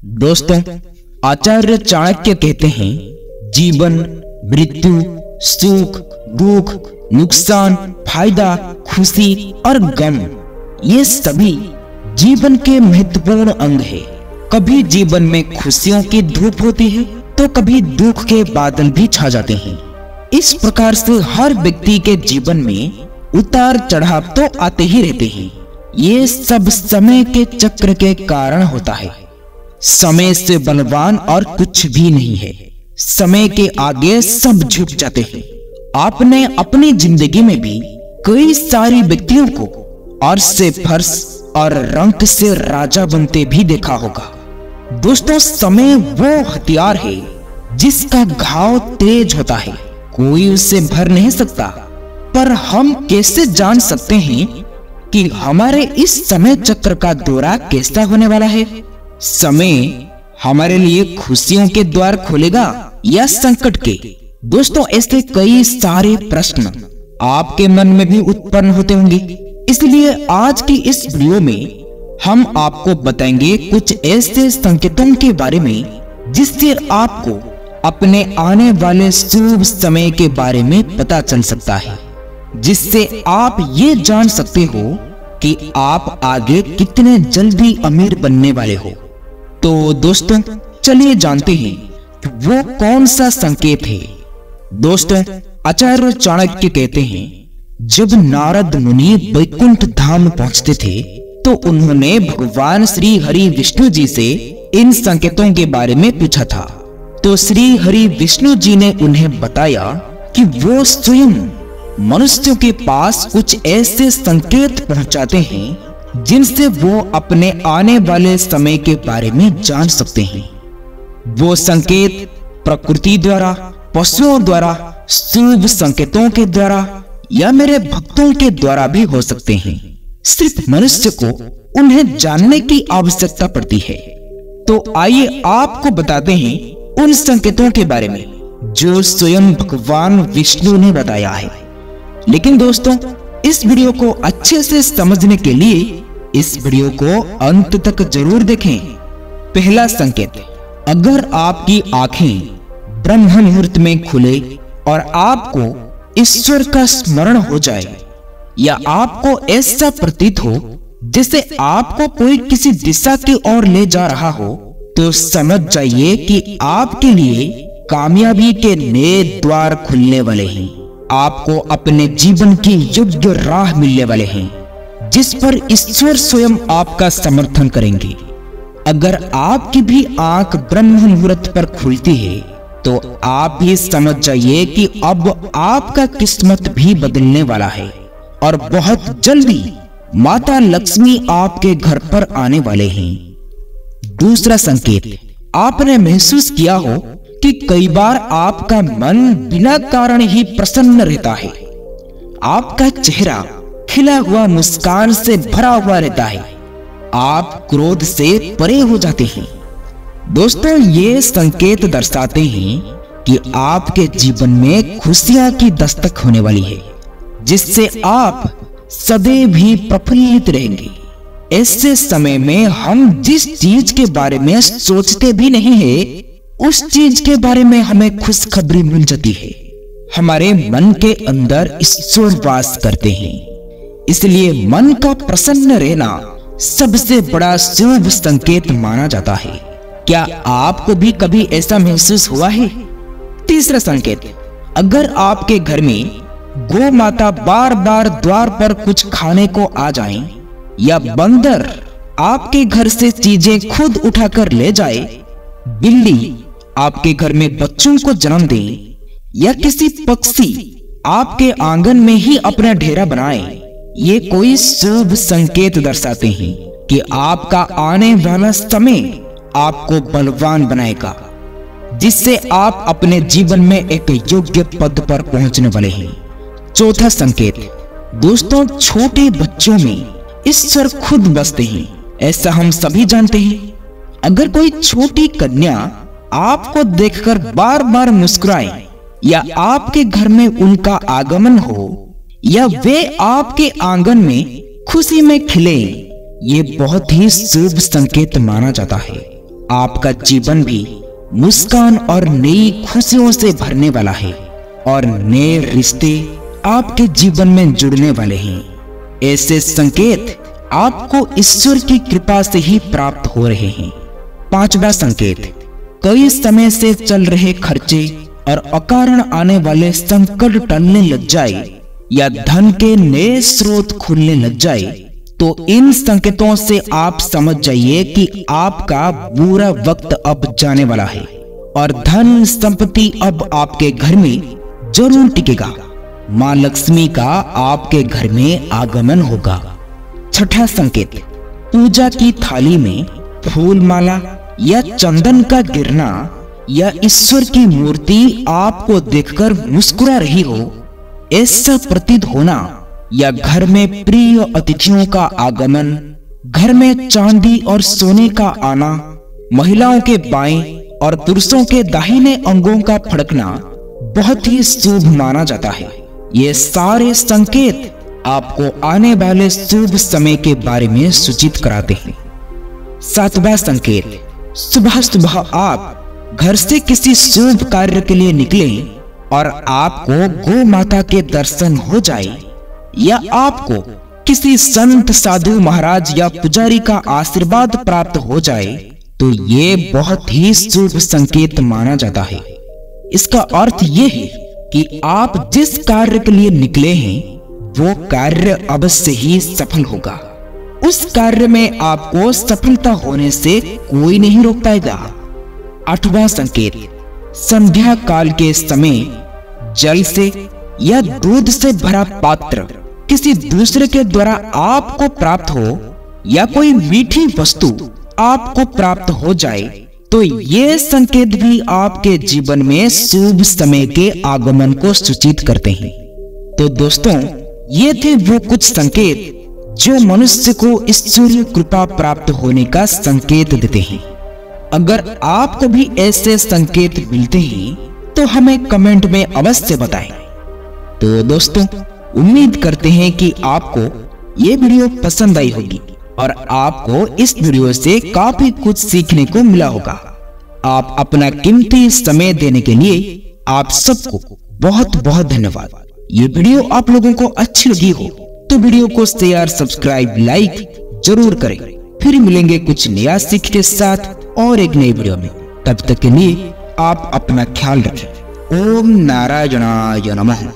दोस्तों, आचार्य चाणक्य कहते हैं, जीवन, मृत्यु, सुख, दुख, नुकसान, फायदा, खुशी और गम, ये सभी जीवन के महत्वपूर्ण अंग है। कभी जीवन में खुशियों की धूप होती है तो कभी दुख के बादल भी छा जाते हैं। इस प्रकार से हर व्यक्ति के जीवन में उतार चढ़ाव तो आते ही रहते हैं। ये सब समय के चक्र के कारण होता है। समय से बलवान और कुछ भी नहीं है। समय के आगे सब झुक जाते हैं। आपने अपनी जिंदगी में भी कई सारे व्यक्तियों को अर्श से फर्श और रंक से राजा बनते भी देखा होगा। दोस्तों, समय वो हथियार है जिसका घाव तेज होता है, कोई उसे भर नहीं सकता। पर हम कैसे जान सकते हैं कि हमारे इस समय चक्र का दौरा कैसा होने वाला है? समय हमारे लिए खुशियों के द्वार खोलेगा या संकट के? दोस्तों, ऐसे कई सारे प्रश्न आपके मन में भी उत्पन्न होते होंगे। इसलिए आज की इस वीडियो में हम आपको बताएंगे कुछ ऐसे संकेतों के बारे में जिससे आपको अपने आने वाले शुभ समय के बारे में पता चल सकता है, जिससे आप ये जान सकते हो कि आप आगे कितने जल्दी अमीर बनने वाले हो। तो दोस्तों, चलिए जानते हैं कि वो कौन सा संकेत है। दोस्तों, आचार्य चाणक्य कहते हैं, जब नारद मुनि वैकुंठ धाम पहुंचते थे तो उन्होंने भगवान श्री हरि विष्णु जी से इन संकेतों के बारे में पूछा था। तो श्री हरि विष्णु जी ने उन्हें बताया कि वो स्वयं मनुष्यों के पास कुछ ऐसे संकेत पहुंचाते हैं जिनसे वो अपने आने वाले समय के बारे में जान सकते हैं। वो संकेत प्रकृति द्वारा, पशुओं द्वारा, शुभ संकेतों के द्वारा या मेरे भक्तों के द्वारा भी हो सकते हैं। सिर्फ मनुष्य को उन्हें जानने की आवश्यकता पड़ती है। तो आइए आपको बताते हैं उन संकेतों के बारे में जो स्वयं भगवान विष्णु ने बताया है। लेकिन दोस्तों, इस वीडियो को अच्छे से समझने के लिए इस वीडियो को अंत तक जरूर देखें। पहला संकेत, अगर आपकी आंखें ब्रह्म मुहूर्त में खुले और आपको ईश्वर का स्मरण हो जाए या आपको ऐसा प्रतीत हो जैसे आपको कोई किसी दिशा की ओर ले जा रहा हो, तो समझ जाइए कि आपके लिए कामयाबी के नए द्वार खुलने वाले हैं। आपको अपने जीवन की योग्य राह मिलने वाले हैं जिस पर ईश्वर स्वयं आपका समर्थन करेंगे। अगर आपकी भी आंख ब्रह्म मुहूर्त पर खुलती है तो आप भी समझ जाइए कि अब आपका किस्मत भी बदलने वाला है और बहुत जल्दी माता लक्ष्मी आपके घर पर आने वाले हैं। दूसरा संकेत, आपने महसूस किया हो कि कई बार आपका मन बिना कारण ही प्रसन्न रहता है। आपका चेहरा खिला हुआ मुस्कान से भरा हुआ रहता है। आप क्रोध से परे हो जाते हैं। दोस्तों, ये संकेत दर्शाते हैं कि आपके जीवन में खुशियां की दस्तक होने वाली है, जिससे आप सदैव ही प्रफुल्लित रहेंगे। ऐसे समय में हम जिस चीज के बारे में सोचते भी नहीं है, उस चीज के बारे में हमें खुशखबरी मिल जाती है। हमारे मन के अंदर ईश्वर वास करते हैं, इसलिए मन का प्रसन्न रहना सबसे बड़ा शुभ संकेत माना जाता है। क्या आपको भी कभी ऐसा महसूस हुआ है? तीसरा संकेत, अगर आपके घर में गौ माता बार बार द्वार पर कुछ खाने को आ जाएं, या बंदर आपके घर से चीजें खुद उठाकर ले जाए, बिल्ली आपके घर में बच्चों को जन्म दे, या किसी पक्षी आपके आंगन में ही अपना डेरा बनाए, ये कोई शुभ संकेत दर्शाते हैं कि आपका आने वाला समय आपको बलवान बनाएगा, जिससे आप अपने जीवन में एक योग्य पद पर पहुंचने वाले हैं। चौथा संकेत, दोस्तों, छोटे बच्चों में ईश्वर खुद बसते हैं, ऐसा हम सभी जानते हैं। अगर कोई छोटी कन्या आपको देखकर बार बार मुस्कुराए, या आपके घर में उनका आगमन हो, या वे आपके आंगन में खुशी में खिले, ये बहुत ही शुभ संकेत माना जाता है। आपका जीवन भी मुस्कान और नई खुशियों से भरने वाला है और नए रिश्ते आपके जीवन में जुड़ने वाले हैं। ऐसे संकेत आपको ईश्वर की कृपा से ही प्राप्त हो रहे हैं। पांचवा संकेत, कई समय से चल रहे खर्चे और अकारण आने वाले संकट टलने लग जाए या धन के नए स्रोत खुलने लग जाए, तो इन संकेतों से आप समझ जाइए कि आपका बुरा वक्त अब जाने वाला है और धन संपत्ति अब आपके घर में जरूर टिकेगा। माँ लक्ष्मी का आपके घर में आगमन होगा। छठा संकेत, पूजा की थाली में फूल माला या चंदन का गिरना या ईश्वर की मूर्ति आपको देखकर मुस्कुरा रही हो, ऐसा प्रतीत होना, या घर में प्रिय अतिथियों का आगमन, घर में चांदी और सोने का आना, महिलाओं के बाएं और पुरुषों के दाहिने अंगों का फड़कना बहुत ही शुभ माना जाता है। ये सारे संकेत आपको आने वाले शुभ समय के बारे में सूचित कराते हैं। सातवां संकेत, सुबह सुबह आप घर से किसी शुभ कार्य के लिए निकले और आपको गौ माता के दर्शन हो जाए या आपको किसी संत साधु महाराज या पुजारी का आशीर्वाद प्राप्त हो जाए, तो ये बहुत ही शुभ संकेत माना जाता है। इसका अर्थ ये है कि आप जिस कार्य के लिए निकले हैं वो कार्य अवश्य ही सफल होगा। उस कार्य में आपको सफलता होने से कोई नहीं रोक पाएगा। आठवां संकेत, संध्या काल के समय जल से या दूध से भरा पात्र किसी दूसरे के द्वारा आपको प्राप्त हो या कोई मीठी वस्तु आपको प्राप्त हो जाए, तो ये संकेत भी आपके जीवन में शुभ समय के आगमन को सूचित करते हैं। तो दोस्तों, ये थे वो कुछ संकेत जो मनुष्य को ईश्वरीय कृपा प्राप्त होने का संकेत देते हैं। अगर आपको भी ऐसे संकेत मिलते हैं तो हमें कमेंट में अवश्य बताएं। तो दोस्तों, उम्मीद करते हैं कि आपको ये वीडियो पसंद आई होगी और आपको इस वीडियो से काफी कुछ सीखने को मिला होगा। आप अपना कीमती समय देने के लिए आप सबको बहुत बहुत धन्यवाद। ये वीडियो आप लोगों को अच्छी लगी हो तो वीडियो को शेयर, सब्सक्राइब, लाइक जरूर करें। फिर मिलेंगे कुछ नया सीख के साथ और एक नई वीडियो में। तब तक के लिए आप अपना ख्याल रखें। ओम नारायणाय नमः।